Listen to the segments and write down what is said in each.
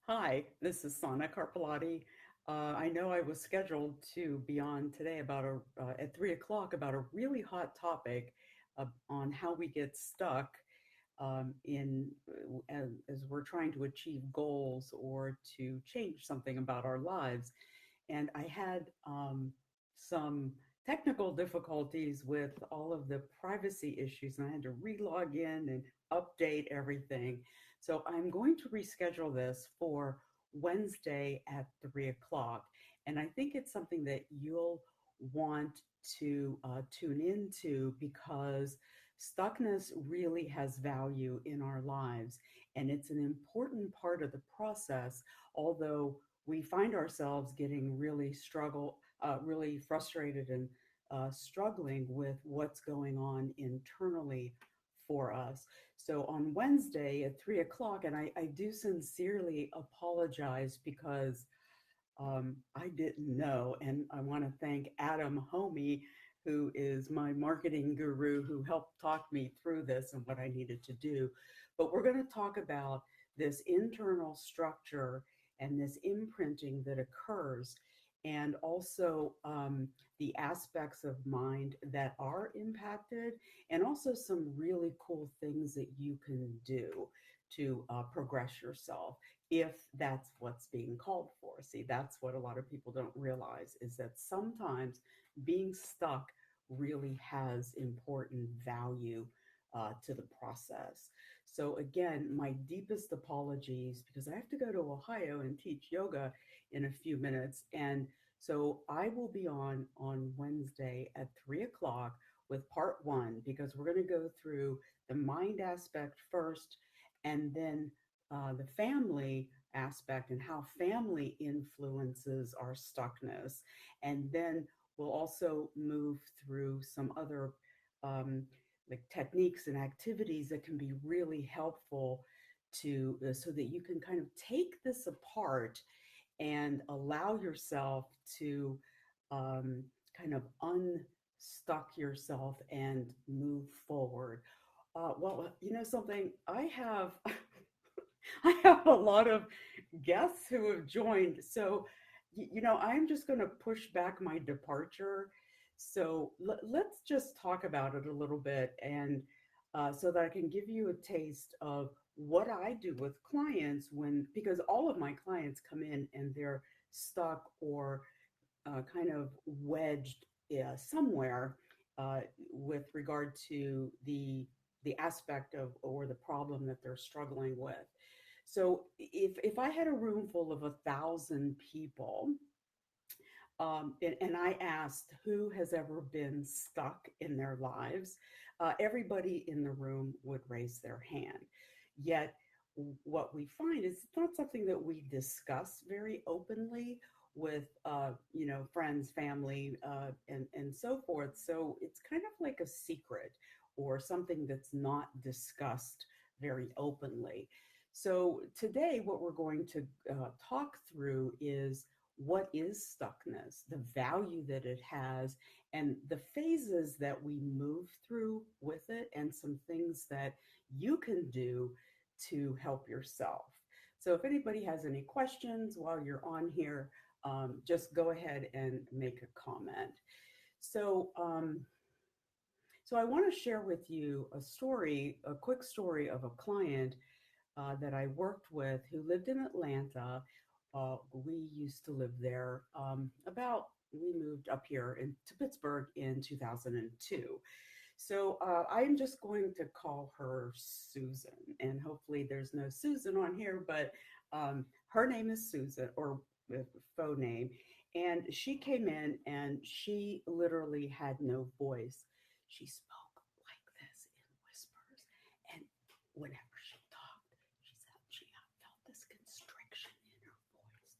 Hi, this is Sana Carpelati. I know I was scheduled to be on today at 3 o'clock about a really hot topic on how we get stuck as we're trying to achieve goals or to change something about our lives. And I had some technical difficulties with all of the privacy issues, and I had to re-log in and update everything. So I'm going to reschedule this for Wednesday at 3 o'clock. And I think it's something that you'll want to tune into because stuckness really has value in our lives. And it's an important part of the process, although we find ourselves getting really frustrated and struggling with what's going on internally for us. So on Wednesday at 3 o'clock, and I do sincerely apologize because I didn't know. And I want to thank Adam Homey, who is my marketing guru, who helped talk me through this and what I needed to do. But we're going to talk about this internal structure and this imprinting that occurs, and also the aspects of mind that are impacted, and also some really cool things that you can do to progress yourself if that's what's being called for. See, that's what a lot of people don't realize is that sometimes being stuck really has important value to the process. So, again, my deepest apologies because I have to go to Ohio and teach yoga in a few minutes. And so I will be on Wednesday at 3 o'clock with part one because we're going to go through the mind aspect first and then the family aspect and how family influences our stuckness. And then we'll also move through some other um, like techniques and activities that can be really helpful to so that you can kind of take this apart and allow yourself to kind of unstuck yourself and move forward. Well, you know something, I have I have a lot of guests who have joined. So, I'm just going to push back my departure. So, let's just talk about it a little bit and so that I can give you a taste of what I do with clients because all of my clients come in and they're stuck or kind of wedged somewhere with regard to the aspect of or the problem that they're struggling with. So if I had a room full of 1,000 people, and I asked who has ever been stuck in their lives, everybody in the room would raise their hand. Yet, what we find is it's not something that we discuss very openly with, friends, family, and so forth. So it's kind of like a secret or something that's not discussed very openly. So today, what we're going to talk through is what is stuckness, the value that it has, and the phases that we move through with it, and some things that you can do to help yourself. So, if anybody has any questions while you're on here, just go ahead and make a comment. So, so I want to share with you a quick story of a client that I worked with who lived in Atlanta. We used to live there we moved up here to Pittsburgh in 2002. So I'm just going to call her Susan, and hopefully there's no Susan on here, but her name is Susan, or faux name. And she came in and she literally had no voice. She spoke like this in whispers. And whenever she talked, she felt this constriction in her voice.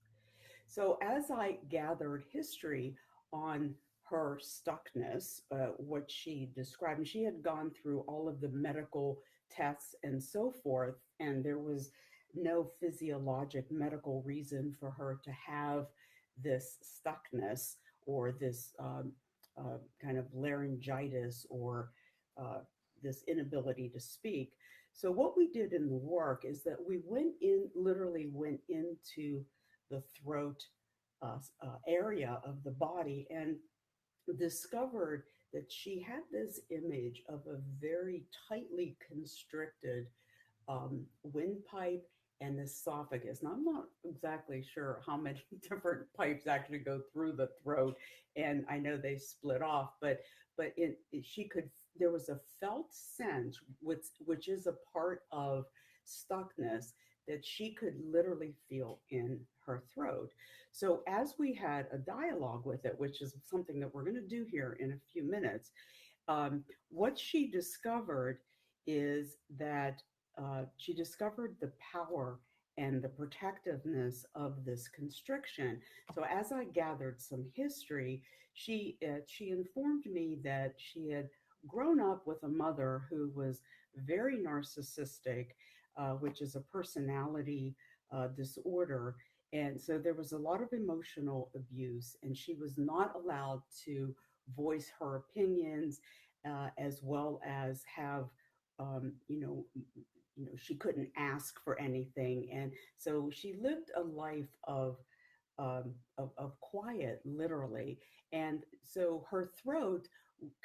So as I gathered history on her stuckness, what she described, and she had gone through all of the medical tests and so forth, and there was no physiologic medical reason for her to have this stuckness or this kind of laryngitis or uh, this inability to speak. So what we did in the work is that we literally went into to the throat area of the body and discovered that she had this image of a very tightly constricted windpipe and esophagus. Now, I'm not exactly sure how many different pipes actually go through the throat, and I know they split off, but she could. There was a felt sense, which is a part of stuckness, that she could literally feel in her throat. So as we had a dialogue with it, which is something that we're going to do here in a few minutes, what she discovered is that she discovered the power and the protectiveness of this constriction. So as I gathered some history, she informed me that she had grown up with a mother who was very narcissistic, which is a personality disorder. And so there was a lot of emotional abuse, and she was not allowed to voice her opinions, as well as have, um, you know, she couldn't ask for anything, and so she lived a life of quiet, literally. And so her throat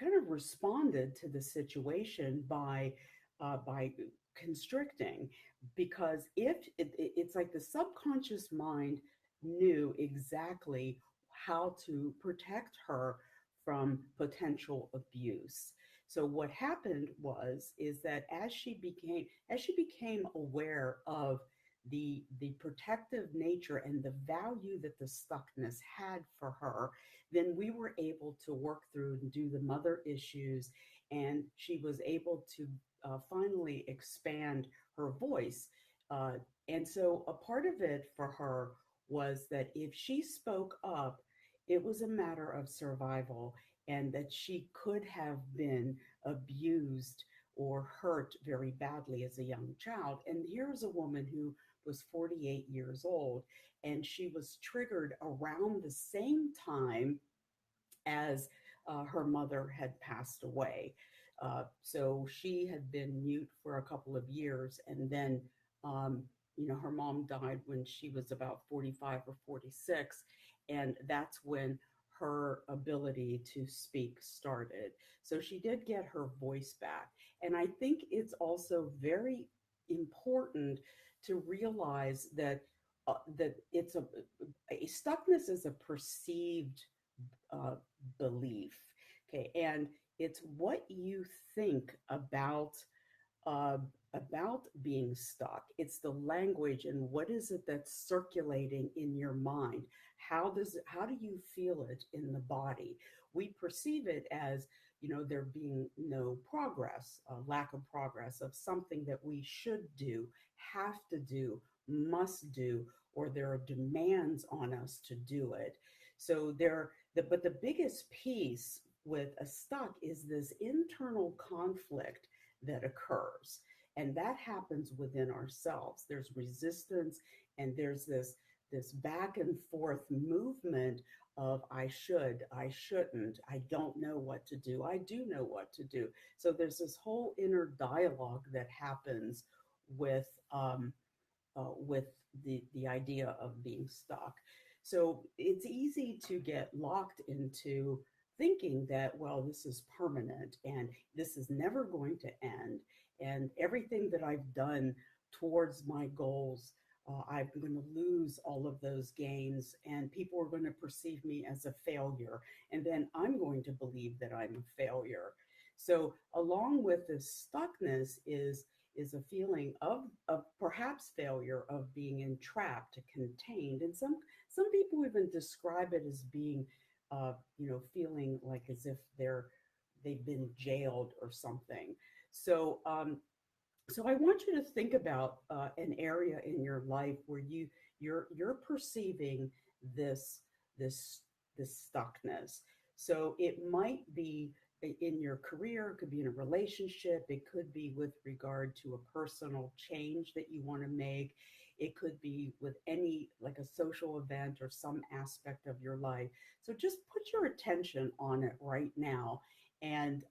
kind of responded to the situation by constricting, because it's like the subconscious mind knew exactly how to protect her from potential abuse. So what happened was is that as she became aware of the protective nature and the value that the stuckness had for her, then we were able to work through and do the mother issues, and she was able to finally expand her voice. Uh, and so a part of it for her was that if she spoke up, it was a matter of survival, and that she could have been abused or hurt very badly as a young child. And here's a woman who was 48 years old, and she was triggered around the same time as her mother had passed away. So she had been mute for a couple of years, and then, um, her mom died when she was about 45 or 46, and that's when her ability to speak started. So she did get her voice back. And I think it's also very important to realize that a stuckness is a perceived uh, belief. Okay, and it's what you think uh, about being stuck. It's the language and what is it that's circulating in your mind. How do you feel it in the body? We perceive it as, there being no progress, lack of progress of something that we should do, have to do, must do, or there are demands on us to do it. So but the biggest piece with a stuck is this internal conflict that occurs. And that happens within ourselves. There's resistance, and there's this back and forth movement of I should, I shouldn't, I don't know what to do, I do know what to do. So there's this whole inner dialogue that happens with with the idea of being stuck. So it's easy to get locked into thinking that, well, this is permanent and this is never going to end. And everything that I've done towards my goals, I'm going to lose all of those gains, and people are going to perceive me as a failure. And then I'm going to believe that I'm a failure. So, along with this stuckness is a feeling of perhaps failure, of being entrapped, contained, and some people even describe it as being, feeling like as if they've been jailed or something. So, so I want you to think about an area in your life where you're perceiving this this this stuckness. So it might be in your career, it could be in a relationship, it could be with regard to a personal change that you want to make. It could be with any, like a social event or some aspect of your life. So just put your attention on it right now, and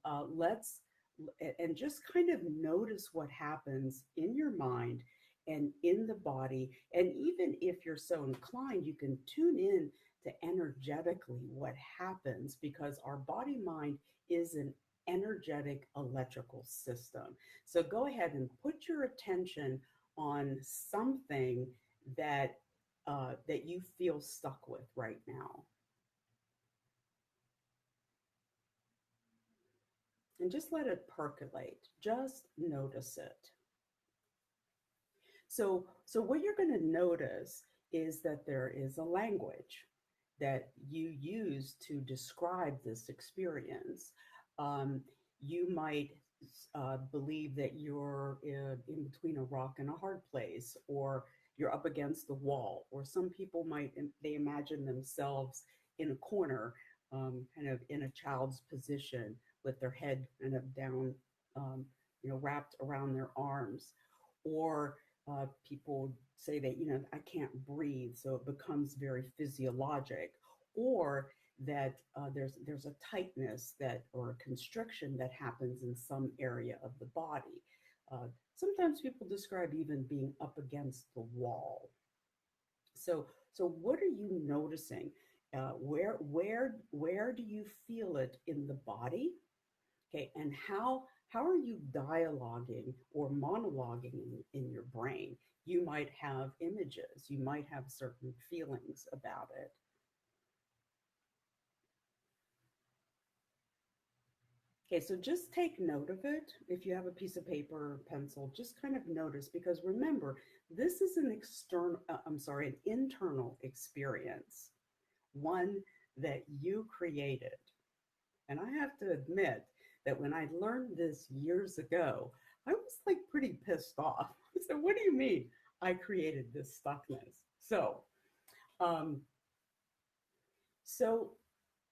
just kind of notice what happens in your mind, and in the body. And even if you're so inclined, you can tune in to energetically what happens, because our body mind is an energetic electrical system. So go ahead and put your attention on something that that you feel stuck with right now, and just let it percolate. Just notice it. So what you're going to notice is that there is a language that you use to describe this experience. Um, you might believe that you're in between a rock and a hard place, or you're up against the wall, or some people might they imagine themselves in a corner, kind of in a child's position with their head kind of down, wrapped around their arms, or people say that I can't breathe, so it becomes very physiologic, or that there's a tightness that or a constriction that happens in some area of the body. Sometimes people describe even being up against the wall. So what are you noticing? Where do you feel it in the body? Okay, and how are you dialoguing or monologuing in your brain? You might have images, you might have certain feelings about it. Okay, so just take note of it. If you have a piece of paper or pencil, just kind of notice, because remember, this is an an internal experience, one that you created. And I have to admit that when I learned this years ago, I was like pretty pissed off. So, what do you mean I created this stuckness? Um, so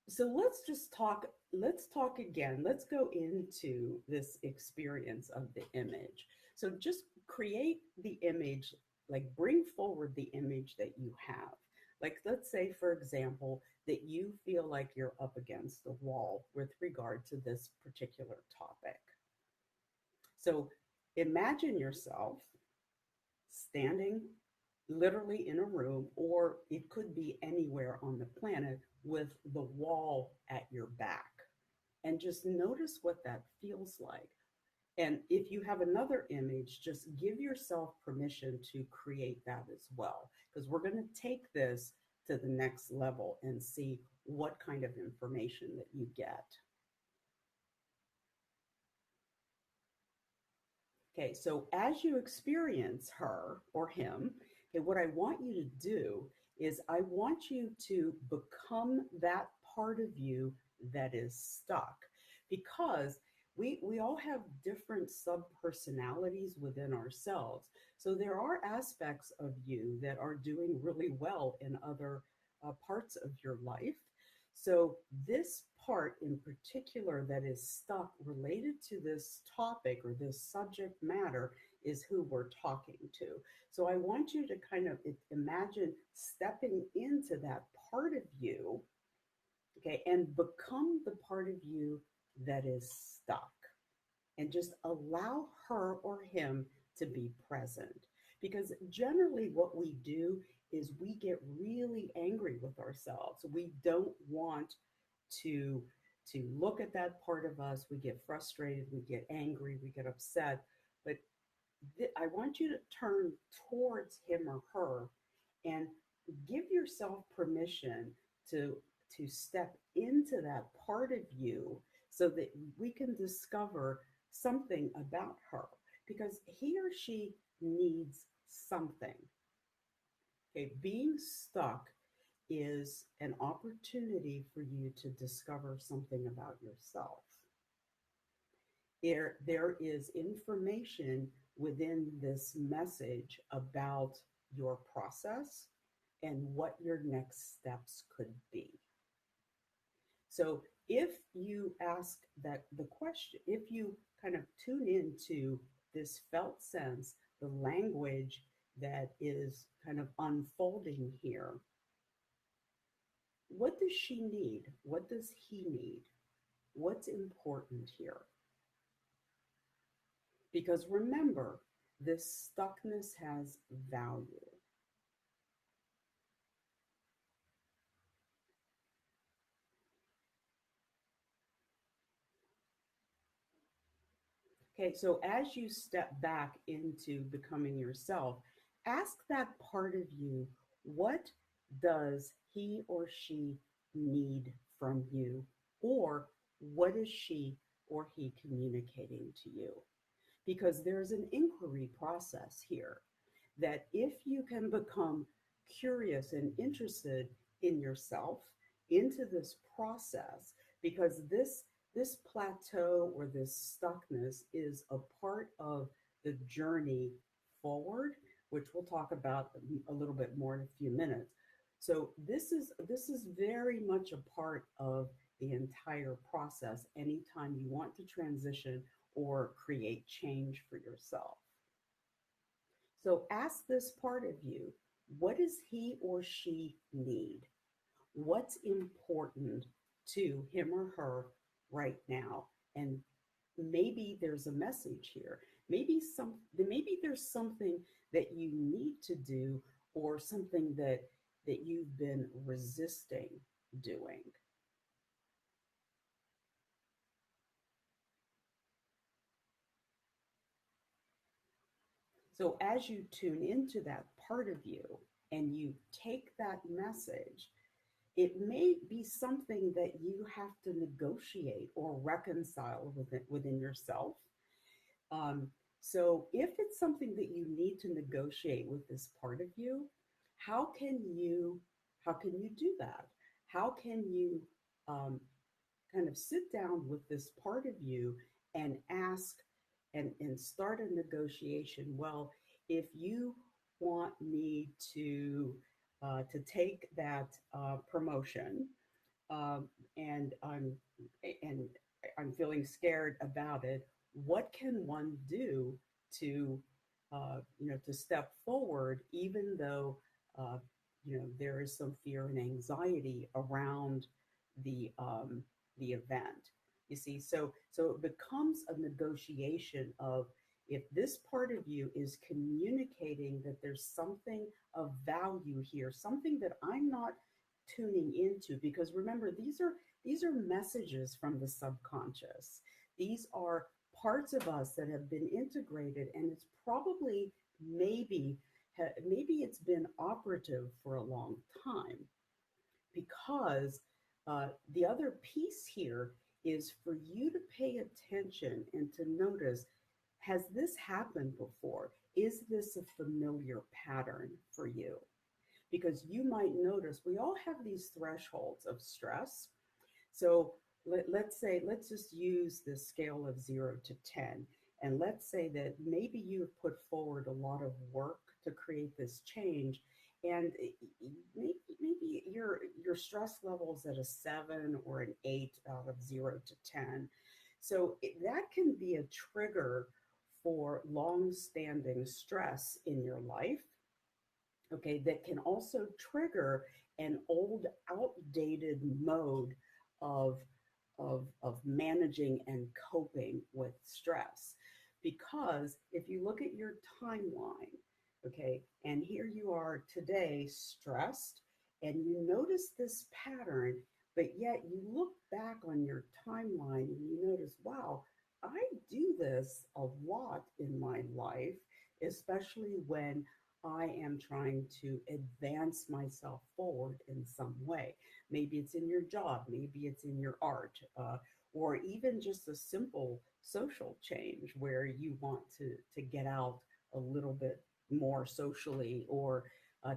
so let's talk again. Let's go into this experience of the image. So just create the image, like bring forward the image that you have. Like, let's say, for example, that you feel like you're up against the wall with regard to this particular topic. So imagine yourself standing literally in a room, or it could be anywhere on the planet, with the wall at your back. And just notice what that feels like. And if you have another image, just give yourself permission to create that as well, because we're going to take this to the next level and see what kind of information that you get. Okay, so as you experience her or him, okay, what I want you to do is I want you to become that part of you that is stuck, because we all have different sub personalities within ourselves. So there are aspects of you that are doing really well in other parts of your life. So, this part in particular that is stuck related to this topic or this subject matter is who we're talking to. So, I want you to kind of imagine stepping into that part of you, okay, and become the part of you that is stuck, and just allow her or him to be present. Because generally, what we do is we get really angry with ourselves. We don't want to look at that part of us. We get frustrated, we get angry, we get upset. But I want you to turn towards him or her and give yourself permission to step into that part of you, so that we can discover something about her, because he or she needs something. Okay, being stuck is an opportunity for you to discover something about yourself. There is information within this message about your process and what your next steps could be. So if you ask that the question, if you kind of tune into this felt sense, the language that is kind of unfolding here, what does she need? What does he need? What's important here? Because remember, This stuckness has value. Okay, so as you step back into becoming yourself, ask that part of you, what does he or she need from you? Or what is she or he communicating to you? Because there's an inquiry process here that if you can become curious and interested in yourself into this process, because this plateau or this stuckness is a part of the journey forward, which we'll talk about a little bit more in a few minutes. So this is very much a part of the entire process anytime you want to transition or create change for yourself. So ask this part of you, what does he or she need? What's important to him or her right now? And maybe there's a message here. Maybe there's something that you need to do or something that you've been resisting doing. So as you tune into that part of you and you take that message, it may be something that you have to negotiate or reconcile within yourself. Um, so if it's something that you need to negotiate with this part of you, how can you how can you do that? How can you um, kind of sit down with this part of you and ask and start a negotiation? Well, if you want me to take that promotion, um, and and I'm feeling scared about it. What can one do to to step forward, even though there is some fear and anxiety around the um, the event. You see, so it becomes a negotiation of, if this part of you is communicating that there's something of value here, something that I'm not tuning into, because remember, these are messages from the subconscious. These are parts of us that have been integrated, and it's probably maybe it's been operative for a long time, because the other piece here is for you to pay attention and to notice, has this happened before? Is this a familiar pattern for you? Because you might notice we all have these thresholds of stress. So let's just use the scale of 0 to 10. And let's say that maybe you have put forward a lot of work to create this change. And maybe your stress level is at a 7 or an 8 out of 0 to 10. So that can be a trigger for long-standing stress in your life, okay, that can also trigger an old, outdated mode of, of managing and coping with stress. Because if you look at your timeline, okay, and here you are today stressed, and you notice this pattern, but yet you look back on your timeline and you notice, wow, I do this a lot in my life, especially when I am trying to advance myself forward in some way. Maybe it's in your job, maybe it's in your art, or even just a simple social change where you want to get out a little bit more socially, or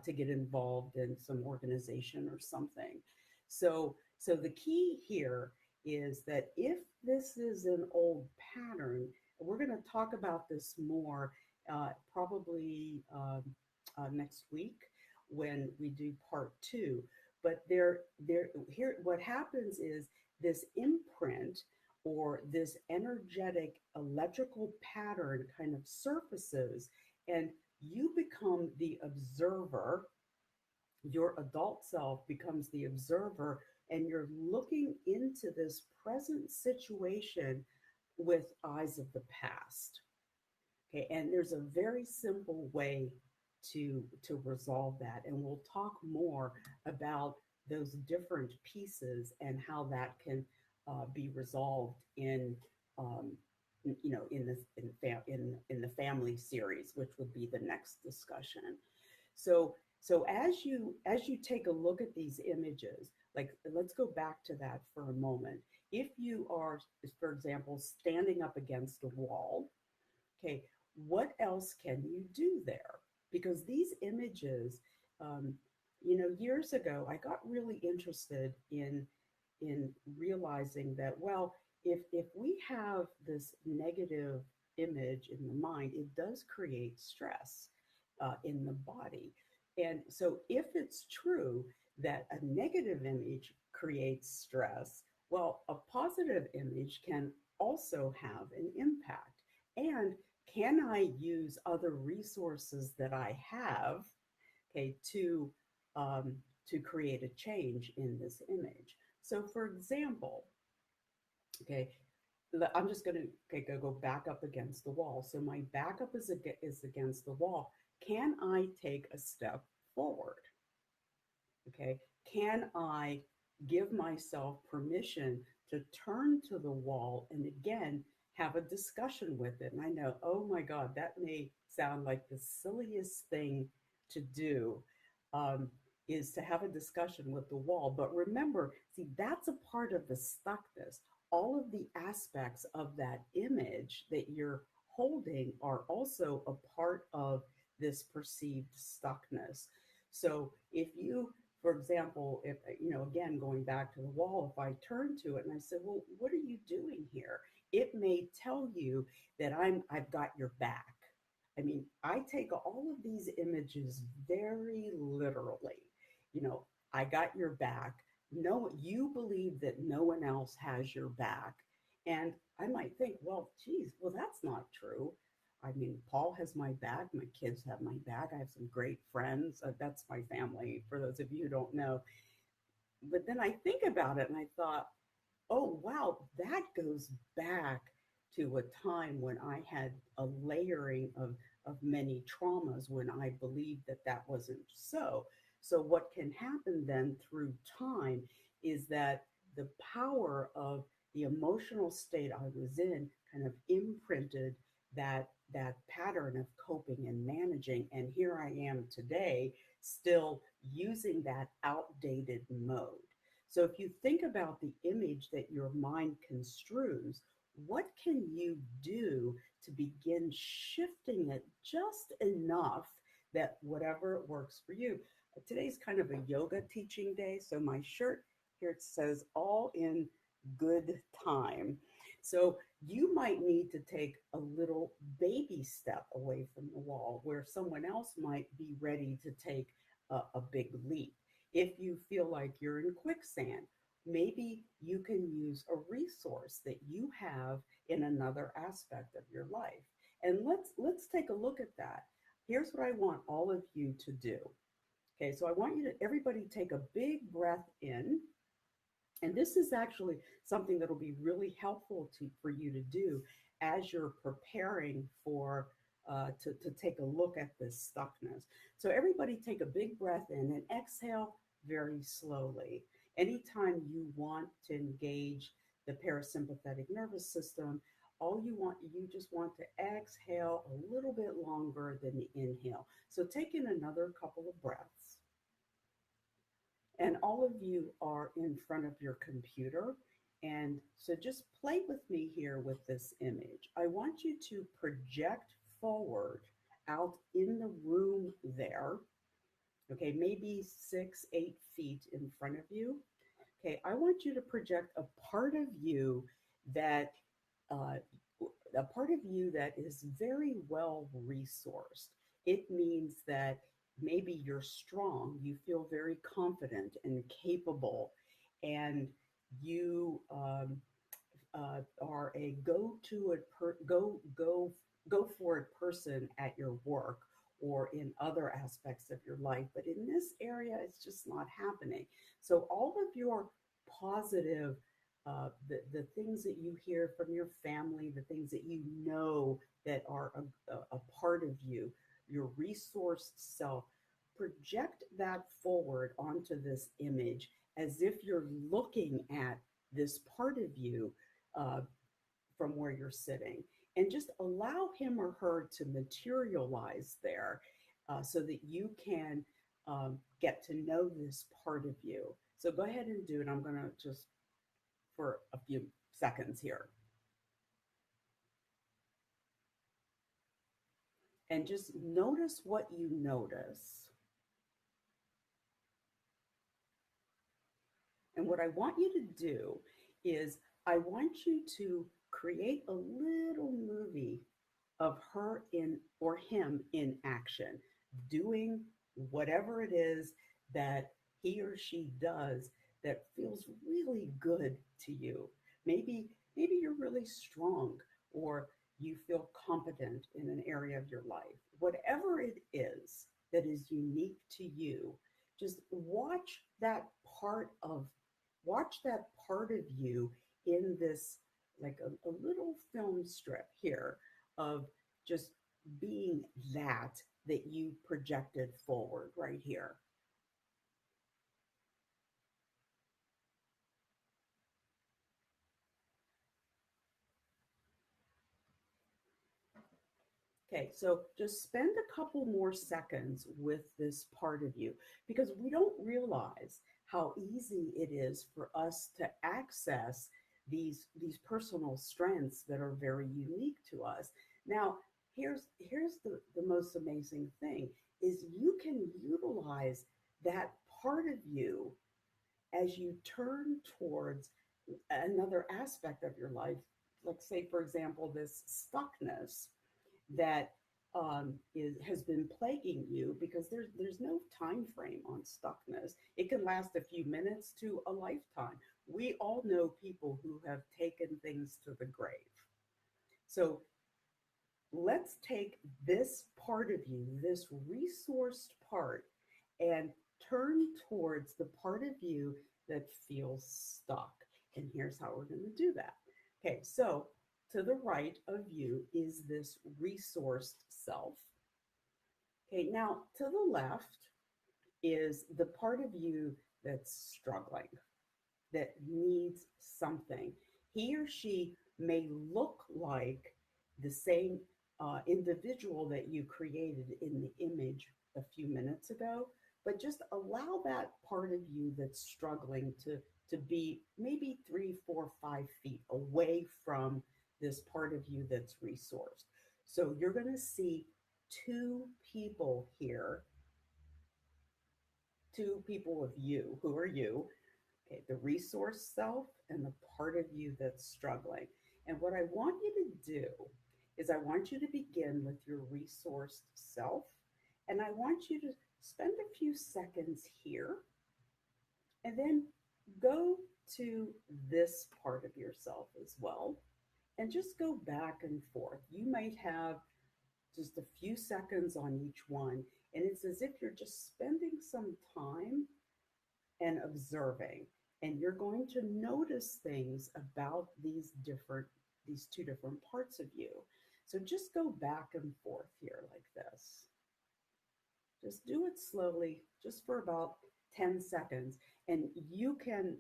to get involved in some organization or something. So the key here is that if this is an old pattern, we're going to talk about this more probably next week when we do part two. But here, what happens is this imprint or this energetic electrical pattern kind of surfaces, and you become the observer. Your adult self becomes the observer, and you're looking into this present situation with eyes of the past. Okay, and there's a very simple way to resolve that, and we'll talk more about those different pieces and how that can be resolved in um, in this in the family series, which would be the next discussion. So as you take a look at these images, like let's go back to that for a moment. If you are, for example, standing up against a wall, okay, what else can you do there? Because these images, um, years ago, I got really interested in realizing that, well, if we have this negative image in the mind, it does create stress in the body. And so, if it's true that a negative image creates stress, well, a positive image can also have an impact. And can I use other resources that I have, okay, um, to create a change in this image? So, for example, okay, I'm just going to okay, go back up against the wall. So my backup is against the wall. Can I take a step forward? Okay, can I give myself permission to turn to the wall and again have a discussion with it? And I know, oh my God, that may sound like the silliest thing to do, um, is to have a discussion with the wall. But remember, see, that's a part of the stuckness. All of the aspects of that image that you're holding are also a part of this perceived stuckness. So if you, for example, if, again, going back to the wall, if I turn to it and I said, well, what are you doing here? It may tell you that I've got your back. I mean, I take all of these images very literally. You know, I got your back. No, you believe that no one else has your back. And I might think, well, geez, well, that's not true. I mean, Paul has my back. My kids have my back. I have some great friends. That's my family, for those of you who don't know. But then I think about it and I thought, oh, wow, that goes back to a time when I had a layering of many traumas when I believed that that wasn't so. So, what can happen then through time is that the power of the emotional state I was in kind of imprinted that pattern of coping and managing. And here I am today, still using that outdated mode. So if you think about the image that your mind construes, what can you do to begin shifting it just enough that whatever works for you? Today's kind of a yoga teaching day, so my shirt here it says all in good time. So you might need to take a little baby step away from the wall where someone else might be ready to take a big leap. If you feel like you're in quicksand, maybe you can use a resource that you have in another aspect of your life. And let's take a look at that. Here's what I want all of you to do. Okay, so I want you to everybody take a big breath in. And this is actually something that'll be really helpful for you to do as you're preparing for to take a look at this stuckness. So everybody take a big breath in and exhale very slowly. Anytime you want to engage the parasympathetic nervous system, you just want to exhale a little bit longer than the inhale. So take in another couple of breaths. And all of you are in front of your computer. And so just play with me here with this image. I want you to project forward out in the room there. Okay, maybe 6, 8 feet in front of you. Okay, I want you to project a part of you that uh, is very well resourced. It means that maybe you're strong, you feel very confident and capable, and you are a go for it person at your work or in other aspects of your life. But in this area, it's just not happening. So all of your positive the things that you hear from your family, the things that you know that are a part of you, your resourced self, project that forward onto this image as if you're looking at this part of you uh, from where you're sitting, and just allow him or her to materialize there so that you can get to know this part of you. So go ahead and do it. I'm going to just for a few seconds here and just notice what you notice. And what I want you to do is, I want you to create a little movie of her in or him in action, doing whatever it is that he or she does that feels really good to you. Maybe you're really strong, or you feel competent in an area of your life. Whatever it is that is unique to you, just part of watch that part of you in this, like a little film strip here of just being that you projected forward right here. Okay, so just spend a couple more seconds with this part of you, because we don't realize how easy it is for us to access these personal strengths that are very unique to us. Now, here's the most amazing thing is you can utilize that part of you as you turn towards another aspect of your life. Like, say, for example, this stuckness that has been plaguing you, because there's no time frame on stuckness. It can last a few minutes to a lifetime. We all know people who have taken things to the grave. So let's take this part of you, this resourced part, and turn towards the part of you that feels stuck. And here's how we're going to do that. Okay, so to the right of you is this resourced self. Okay, now to the left is the part of you that's struggling, that needs something. He or she may look like the same individual that you created in the image a few minutes ago, but just allow that part of you that's struggling to be maybe 3, 4, 5 feet away from this part of you that's resourced. So you're going to see two people here, two people of you. Who are you? Okay, the resource self and the part of you that's struggling. And what I want you to do is, I want you to begin with your resourced self. And I want you to spend a few seconds here and then go to this part of yourself as well. And just go back and forth. You might have just a few seconds on each one. And it's as if you're just spending some time and observing, and you're going to notice things about these two different parts of you. So just go back and forth here like this. Just do it slowly, just for about 10 seconds, and you can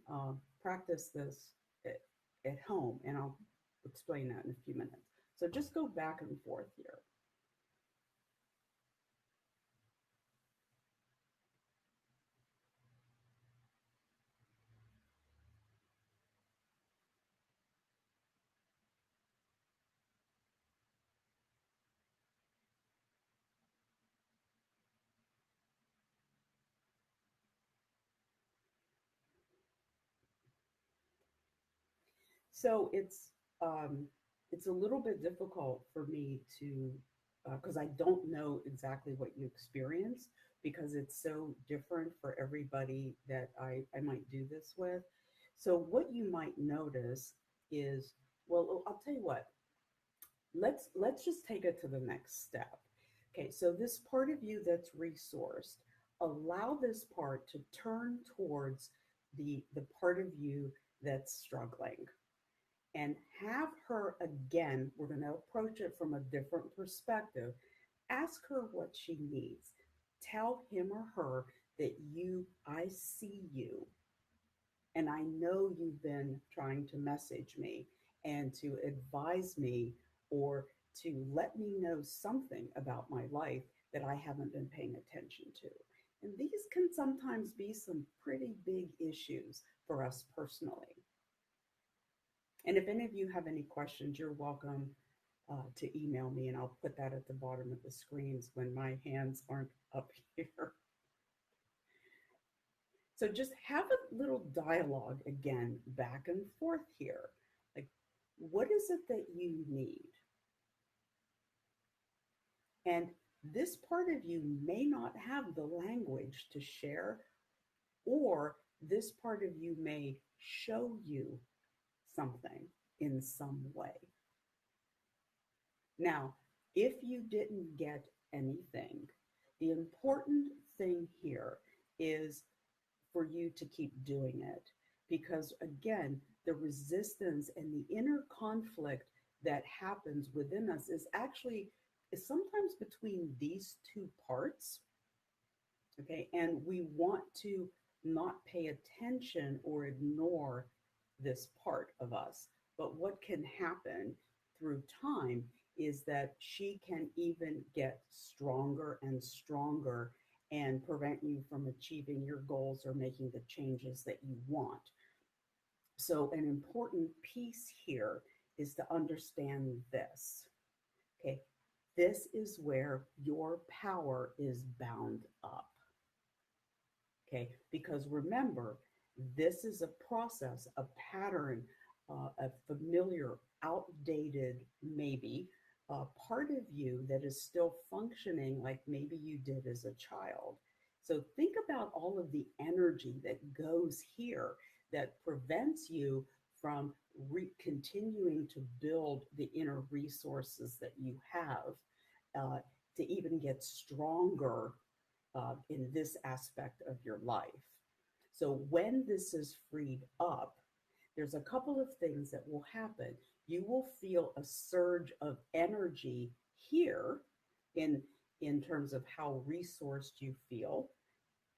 practice this at home, and I'll explain that in a few minutes. So just go back and forth here. So it's a little bit difficult for me to, because I don't know exactly what you experience, because it's so different for everybody that I might do this with. So what you might notice is, well, I'll tell you what, let's just take it to the next step. Okay, so this part of you that's resourced, allow this part to turn towards the part of you that's struggling, and have her again. We're going to approach it from a different perspective. Ask her what she needs. Tell him or her that I see you, and I know you've been trying to message me and to advise me or to let me know something about my life that I haven't been paying attention to. And these can sometimes be some pretty big issues for us personally. And if any of you have any questions, you're welcome to email me, and I'll put that at the bottom of the screens when my hands aren't up here. So just have a little dialogue again, back and forth here. Like, what is it that you need? And this part of you may not have the language to share, or this part of you may show you something in some way. Now, if you didn't get anything, the important thing here is for you to keep doing it. Because again, the resistance and the inner conflict that happens within us is sometimes between these two parts. Okay. And we want to not pay attention or ignore this part of us. But what can happen through time is that she can even get stronger and stronger and prevent you from achieving your goals or making the changes that you want. So, an important piece here is to understand this. Okay. This is where your power is bound up. Okay. Because remember, this is a process, a pattern, a familiar, outdated, maybe part of you that is still functioning like maybe you did as a child. So think about all of the energy that goes here that prevents you from continuing to build the inner resources that you have uh, to even get stronger in this aspect of your life. So when this is freed up, there's a couple of things that will happen. You will feel a surge of energy here in in terms of how resourced you feel,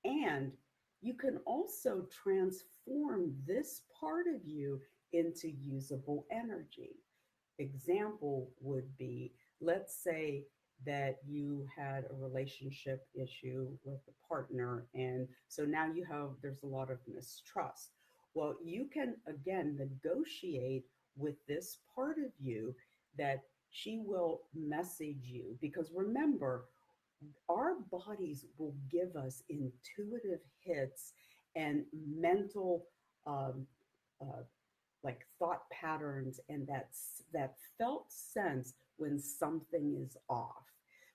and you can also transform this part of you into usable energy. Example would be, let's say that you had a relationship issue with a partner, and so now there's a lot of mistrust. Well, you can again negotiate with this part of you that she will message you, because remember, our bodies will give us intuitive hits and mental um, uh, like thought patterns, and that felt sense when something is off.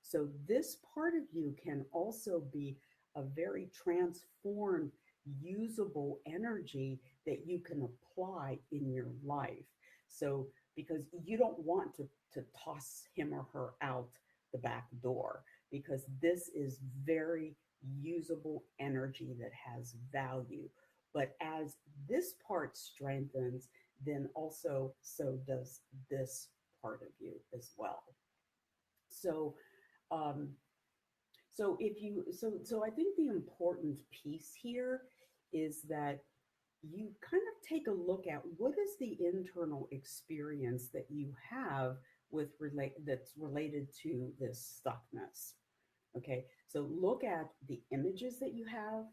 So this part of you can also be a very transformed, usable energy that you can apply in your life. So because you don't want to toss him or her out the back door, because this is very usable energy that has value. But as this part strengthens, then also so does this part of you as well. So, um, so I think the important piece here is that you kind of take a look at what is the internal experience that you have that's related to this stuckness. Okay, so look at the images that you have.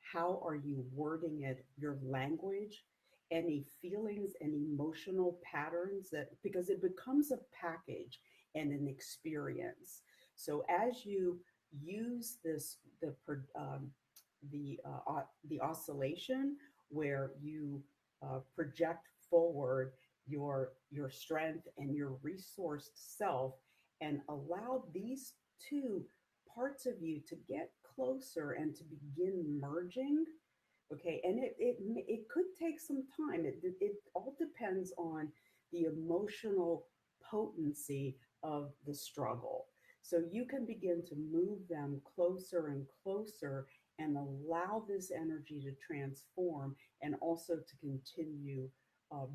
How are you wording it, your language, any feelings and emotional patterns, that because it becomes a package and an experience. So as you use the oscillation, where you project forward your strength and your resourced self, and allow these two parts of you to get closer and to begin merging. Okay, and it could take some time. It all depends on the emotional potency of the struggle. So you can begin to move them closer and closer, and allow this energy to transform and also to continue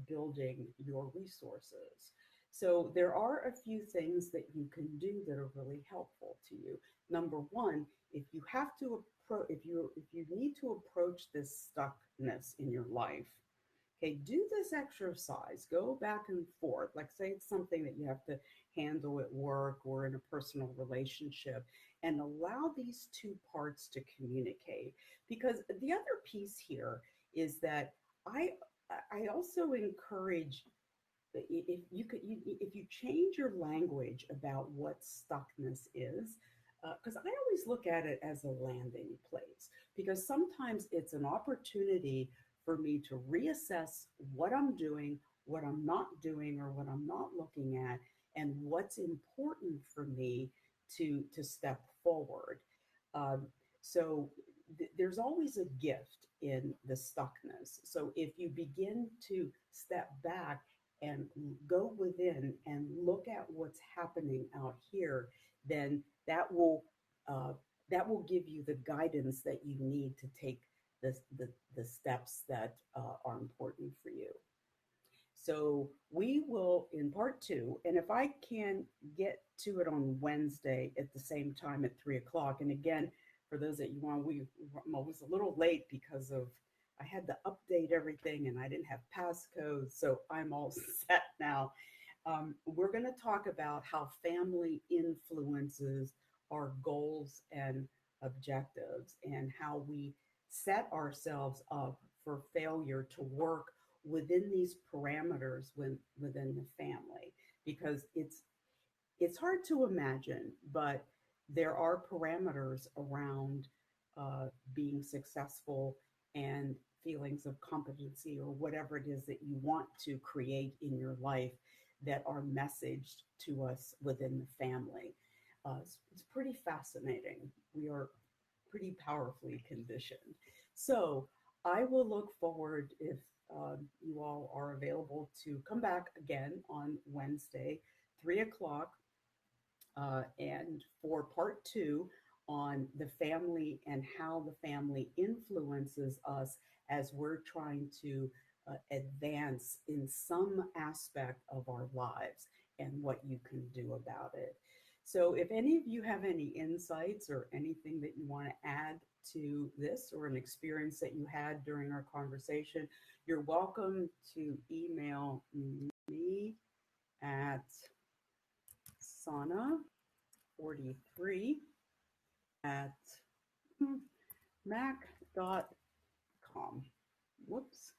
building your resources. So there are a few things that you can do that are really helpful to you. Number one, if you have to if you need to approach this stuckness in your life, okay, do this exercise. Go back and forth. Like, say it's something that you have to handle at work or in a personal relationship, and allow these two parts to communicate. Because the other piece here is that I I also encourage if you could if you change your language about what stuckness is, because I always look at it as a landing place, because sometimes it's an opportunity for me to reassess what I'm doing, what I'm not doing, or what I'm not looking at, and what's important for me to step forward. um, so there's always a gift in the stuckness. So if you begin to step back and go within and look at what's happening out here, then uh, that will give you the guidance that you need to take the steps that are important for you. So we will in part two, and if I can get to it on Wednesday at the same time at 3 o'clock. And again, for those that you want, I was a little late because of I had to update everything and I didn't have passcodes, so I'm all set now. We're going to talk about how family influences our goals and objectives, and how we set ourselves up for failure to work within these parameters within the family, because it's hard to imagine, but there are parameters around being successful and feelings of competency or whatever it is that you want to create in your life that are messaged to us within the family. It's pretty fascinating. We are pretty powerfully conditioned. So I will look forward if you all are available to come back again on Wednesday, 3 o'clock, and for part two on the family and how the family influences us as we're trying to advance in some aspect of our lives, and what you can do about it. So, if any of you have any insights or anything that you want to add to this, or an experience that you had during our conversation, you're welcome to email me at sauna43 at mac.com. Whoops.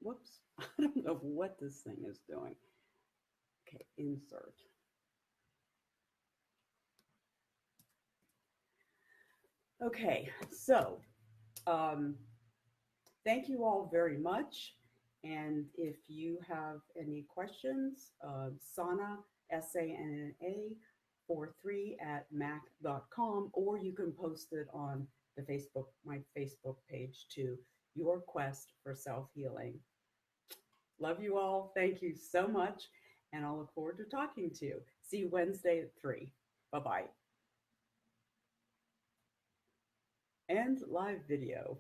Whoops. I don't know what this thing is doing. Okay, insert. Okay, so um, thank you all very much. And if you have any questions, Sana, SANA 43 at mac.com, or you can post it on my Facebook page to Your Quest for Self Healing. Love you all. Thank you so much. And I'll look forward to talking to you. See you Wednesday at 3. Bye bye. And live video.